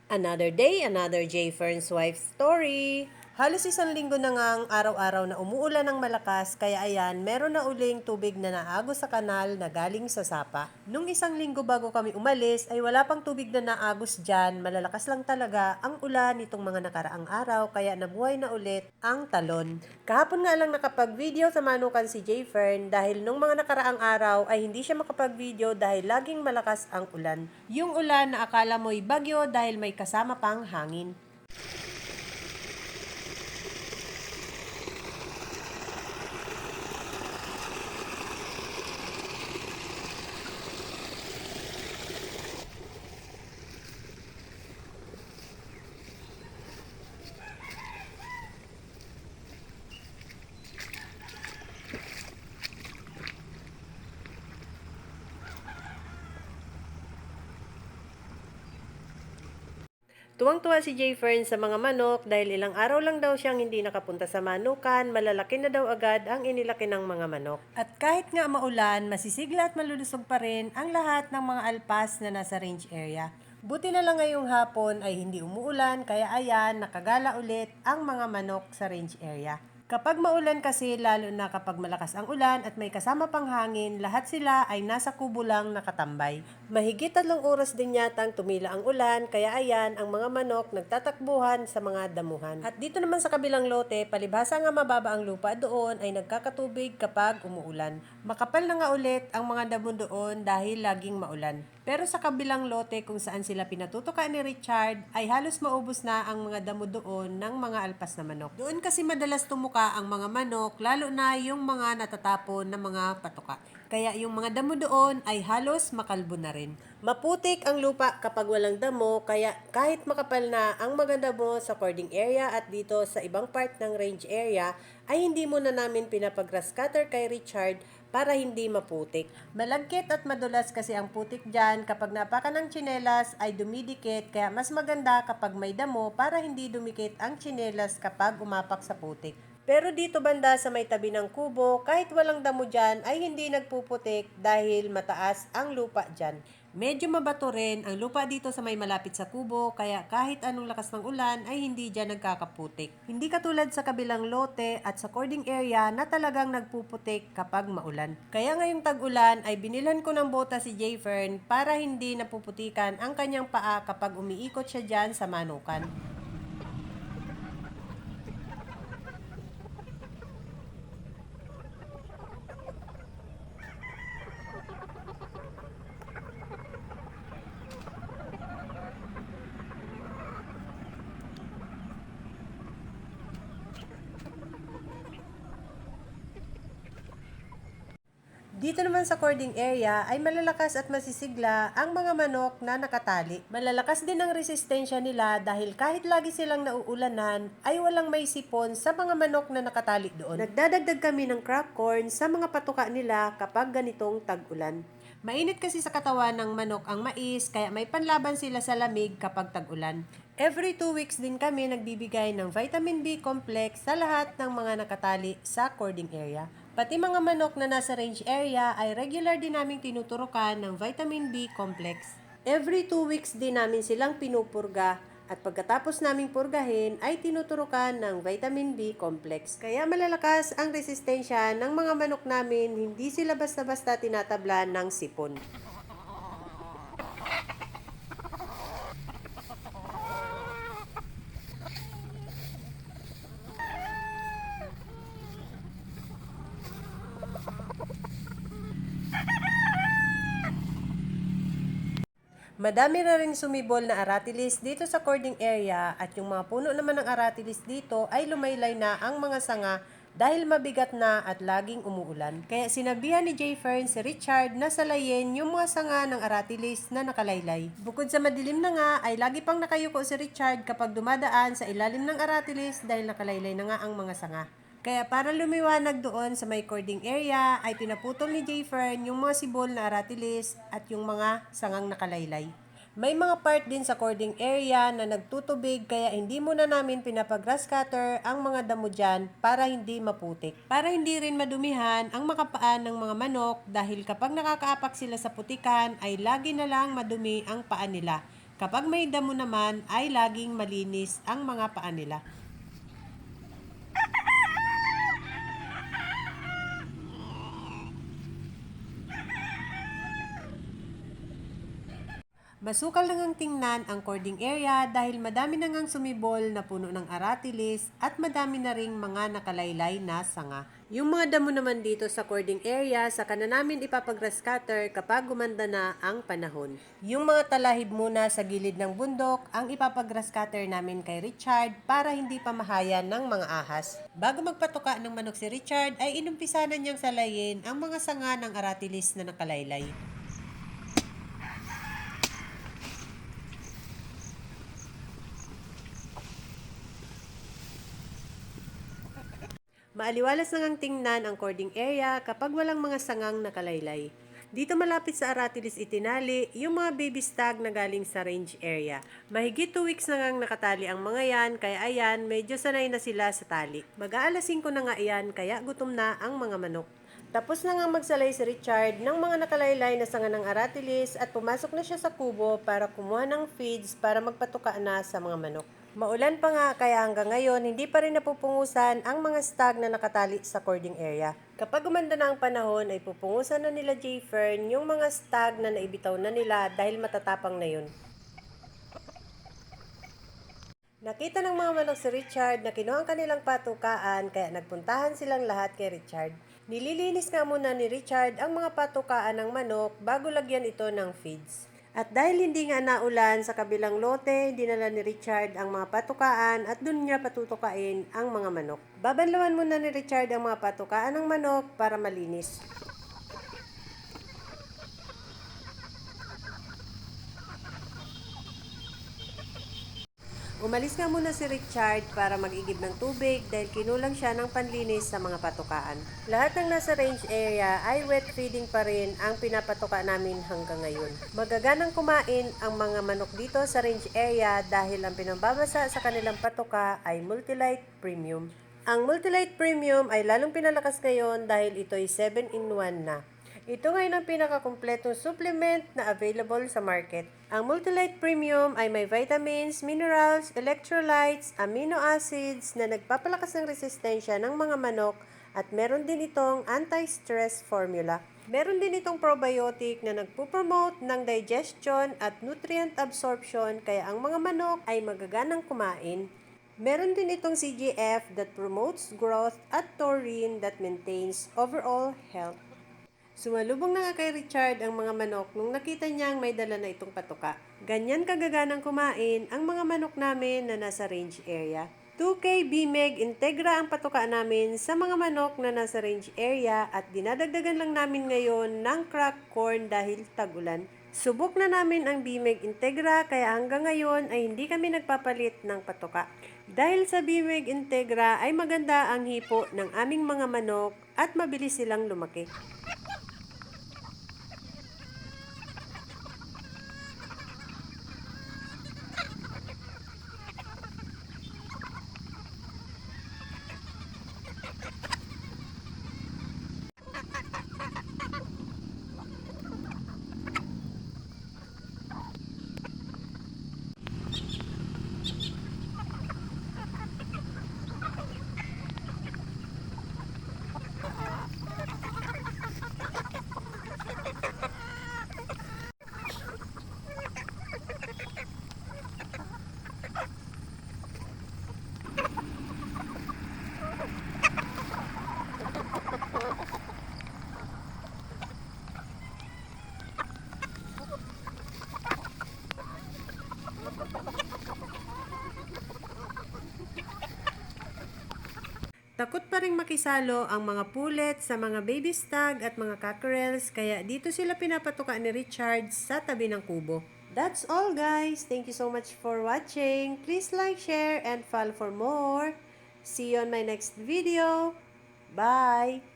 Another day, another J. Fern's wife story. Halos isang linggo na nga ang araw-araw na umuulan ng malakas, kaya ayan, meron na uling tubig na naagos sa kanal na galing sa sapa. Nung isang linggo bago kami umalis, ay wala pang tubig na naagos dyan, malalakas lang talaga ang ulan nitong mga nakaraang araw, kaya nabuhay na ulit ang talon. Kahapon nga lang nakapag-video sa manukan si J. Fern dahil nung mga nakaraang araw ay hindi siya makapag-video dahil laging malakas ang ulan. Yung ulan na akala mo'y bagyo dahil may kasama pang hangin. Tuwang-tuwa si J. Fern sa mga manok dahil ilang araw lang daw siyang hindi nakapunta sa manukan, malalaki na daw agad ang inilaki ng mga manok. At kahit nga maulan, masisigla at malulusog pa rin ang lahat ng mga alpas na nasa range area. Buti na lang ngayong hapon ay hindi umuulan, kaya ayan, nakagala ulit ang mga manok sa range area. Kapag maulan kasi, lalo na kapag malakas ang ulan at may kasama pang hangin, lahat sila ay nasa kubo lang nakatambay. Mahigit 3 oras din yatang tumila ang ulan, kaya ayan, ang mga manok nagtatakbuhan sa mga damuhan. At dito naman sa kabilang lote, palibhasa nga mababa ang lupa doon, ay nagkakatubig kapag umuulan. Makapal na nga ulit ang mga damo doon dahil laging maulan. Pero sa kabilang lote kung saan sila pinatutukan ni Richard, ay halos maubos na ang mga damo doon ng mga alpas na manok. Doon kasi madalas tumuka ang mga manok, lalo na yung mga natatapon na mga patuka. Kaya yung mga damo doon ay halos makalbo na rin. Maputik ang lupa kapag walang damo, kaya kahit makapal na ang mga damo sa cording area at dito sa ibang part ng range area, ay hindi muna namin pinapag-grass cutter kay Richard para hindi maputik. Malagkit at madulas kasi ang putik dyan, kapag napaka ng tsinelas ay dumidikit, kaya mas maganda kapag may damo para hindi dumikit ang tsinelas kapag umapak sa putik. Pero dito banda sa may tabi ng kubo, kahit walang damo dyan ay hindi nagpuputik dahil mataas ang lupa dyan. Medyo mabato rin ang lupa dito sa may malapit sa kubo, kaya kahit anong lakas ng ulan ay hindi dyan nagkakaputik. Hindi katulad sa kabilang lote at sa cording area na talagang nagpuputik kapag maulan. Kaya ngayong tag-ulan ay binilan ko ng bota si J. Fern para hindi napuputikan ang kanyang paa kapag umiikot siya dyan sa manukan. Dito naman sa cording area ay malalakas at masisigla ang mga manok na nakatali. Malalakas din ang resistensya nila dahil kahit lagi silang nauulanan ay walang may sipon sa mga manok na nakatali doon. Nagdadagdag kami ng crack corn sa mga patuka nila kapag ganitong tag-ulan. Mainit kasi sa katawan ng manok ang mais, kaya may panlaban sila sa lamig kapag tag-ulan. Every 2 weeks din kami nagbibigay ng vitamin B complex sa lahat ng mga nakatali sa cording area. Pati mga manok na nasa range area ay regular din naming tinuturukan ng vitamin B complex. Every 2 weeks din namin silang pinupurga at pagkatapos naming purgahin ay tinuturukan ng vitamin B complex. Kaya malalakas ang resistensya ng mga manok namin, hindi sila basta-basta tinatablan ng sipon. Madami na rin sumibol na aratilis dito sa cording area at yung mga puno naman ng aratilis dito ay lumaylay na ang mga sanga dahil mabigat na at laging umuulan. Kaya sinabihan ni J. Fern si Richard na salayin yung mga sanga ng aratilis na nakalaylay. Bukod sa madilim na nga ay lagi pang nakayuko si Richard kapag dumadaan sa ilalim ng aratilis dahil nakalaylay na nga ang mga sanga. Kaya para lumiwanag doon sa may cording area ay pinaputol ni J. Fern yung mga sibol na aratilis at yung mga sangang nakalaylay. May mga part din sa cording area na nagtutubig, kaya hindi muna namin pinapag-grass cutter ang mga damo dyan para hindi maputik. Para hindi rin madumihan ang makapaan ng mga manok dahil kapag nakakaapak sila sa putikan ay lagi na lang madumi ang paa nila. Kapag may damo naman ay laging malinis ang mga paa nila. Masukal na ngang tingnan ang cording area dahil madami na ngang sumibol na puno ng aratilis at madami na ring mga nakalaylay na sanga. Yung mga damo naman dito sa cording area, saka na namin ipapag-grass cutter kapag gumanda na ang panahon. Yung mga talahib muna sa gilid ng bundok ang ipapag-grass cutter namin kay Richard para hindi pa mahayan ng mga ahas. Bago magpatuka ng manok si Richard ay inumpisa na niyang salayin ang mga sanga ng aratilis na nakalaylay. Maaliwalas na ngang tingnan ang cording area kapag walang mga sangang nakalaylay. Dito malapit sa Aratilis itinali yung mga baby stag na galing sa range area. Mahigit 2 weeks na ngang nakatali ang mga yan, kaya ayan, medyo sanay na sila sa tali. Mag-aalas 5 na nga yan, kaya gutom na ang mga manok. Tapos na nga magsalay si Richard ng mga nakalaylay na sanga ng Aratilis at pumasok na siya sa kubo para kumuha ng feeds para magpatuka na sa mga manok. Maulan pa nga kaya hanggang ngayon hindi pa rin napupungusan ang mga stag na nakatali sa cording area. Kapag gumanda na ang panahon ay pupungusan na nila J. Fern yung mga stag na naibitaw na nila dahil matatapang na yun. Nakita ng mga manok si Richard na kinuha ang kanilang patukaan kaya nagpuntahan silang lahat kay Richard. Nililinis nga muna ni Richard ang mga patukaan ng manok bago lagyan ito ng feeds. At dahil hindi nga naulan sa kabilang lote, dinala ni Richard ang mga patukaan at dun niya patutukain ang mga manok. Babanlawan muna ni Richard ang mga patukaan ng manok para malinis. Umalis nga muna si Richard para mag-igib ng tubig dahil kinulang siya ng panlinis sa mga patukaan. Lahat ng nasa range area ay wet feeding pa rin ang pinapatuka namin hanggang ngayon. Magaganang kumain ang mga manok dito sa range area dahil ang pinambabasa sa kanilang patuka ay Multilite Premium. Ang Multilite Premium ay lalong pinalakas ngayon dahil ito ay 7-in-1 na. Ito ngayon ang pinakakumpletong supplement na available sa market. Ang Multilite Premium ay may vitamins, minerals, electrolytes, amino acids na nagpapalakas ng resistensya ng mga manok at meron din itong anti-stress formula. Meron din itong probiotic na nagpo-promote ng digestion at nutrient absorption kaya ang mga manok ay magaganang kumain. Meron din itong CGF that promotes growth at taurine that maintains overall health. Sumalubong na nga kay Richard ang mga manok nung nakita niyang may dala na itong patuka. Ganyan kagaganang kumain ang mga manok namin na nasa range area. 2K BMEG Integra ang patuka namin sa mga manok na nasa range area at dinadagdagan lang namin ngayon ng cracked corn dahil tag-ulan. Subok na namin ang BMEG Integra kaya hanggang ngayon ay hindi kami nagpapalit ng patuka. Dahil sa BMEG Integra ay maganda ang hipo ng aming mga manok at mabilis silang lumaki. Takot pa rin makisalo ang mga pullet sa mga baby stag at mga cockerels kaya dito sila pinapatuka ni Richard sa tabi ng kubo. That's all guys. Thank you so much for watching. Please like, share, and follow for more. See you on my next video. Bye!